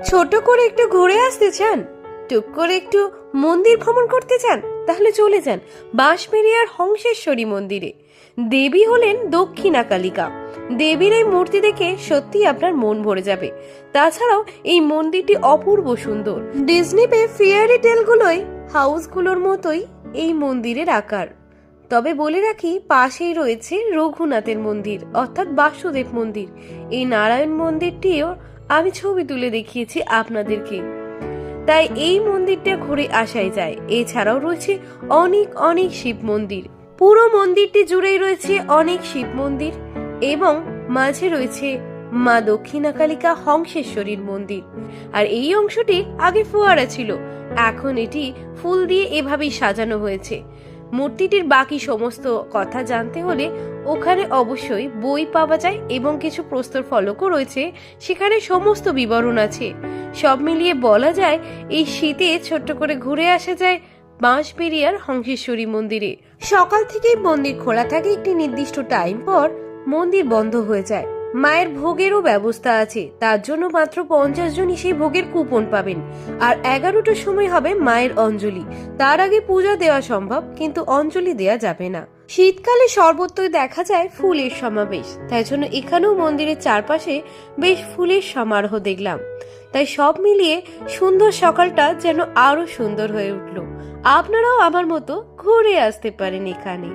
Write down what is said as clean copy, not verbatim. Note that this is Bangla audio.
ছোট করে একটু ঘুরে আসতে চান, টুক করে একটু মন্দির ভ্রমণ করতে চান, তাহলে চলে যান বাঁশবেড়িয়ার হংসেশ্বরী মন্দিরে। দেবী হলেন দক্ষিণা কালিকা। দেবীর এই মূর্তি দেখে সত্যি আপনার মন ভরে যাবে। তাছাড়াও এই মন্দিরটি অপূর্ব সুন্দর। ডিজনিতে ফেয়ারি টেলগুলোই হাউসগুলোর মতোই এই মন্দিরের আকার। তবে বলে রাখি, পাশেই রয়েছে রঘুনাথের মন্দির অর্থাৎ বাসুদেব মন্দির। এই নারায়ণ মন্দিরটিও আমি ছবি তুলে দেখিয়েছি আপনাদেরকে, তাই এই মন্দিরটা ঘুরে আসাই যায়। এছাড়াও রয়েছে অনেক অনেক শিব মন্দির। পুরো মন্দিরটি জুড়েই রয়েছে অনেক শিব মন্দির এবং মাঝে রয়েছে মা দক্ষিণা কালিকা হংসেশ্বরীর মন্দির। আর এই অংশটি আগে ফোয়ারা ছিল, এখন এটি ফুল দিয়ে এভাবেই সাজানো হয়েছে। মূর্তিটির বাকি সমস্ত কথা জানতে হলে ওখানে অবশ্যই বই পাওয়া যায় এবং কিছু প্রস্তর ফলকও রয়েছে, সেখানে সমস্ত বিবরণ আছে। সব মিলিয়ে বলা যায় এই শীতে ছোট্ট করে ঘুরে আসা যায় বাঁশবেড়িয়ার হংসেশ্বরী মন্দিরে। সকাল থেকেই মন্দির খোলা থাকে, একটি নির্দিষ্ট টাইম পর মন্দির বন্ধ হয়ে যায়। মায়ের ভোগেরও ব্যবস্থা আছে, তার জন্য মাত্র 50 জনই সেই ভোগের কুপন পাবেন। আর 11টার সময় হবে মায়ের অঞ্জলি। তার আগে পূজা দেওয়া সম্ভব, কিন্তু অঞ্জলি দেওয়া যাবে না। শীতকালে সর্বত্রই দেখা যায় ফুলের সমাবেশ, তাই জন্য এখানেও মন্দিরের চারপাশে বেশ ফুলের সমারোহ দেখলাম। তাই সব মিলিয়ে সুন্দর সকালটা যেন আরো সুন্দর হয়ে উঠলো। আপনারাও আমার মতো ঘুরে আসতে পারেন এখানে।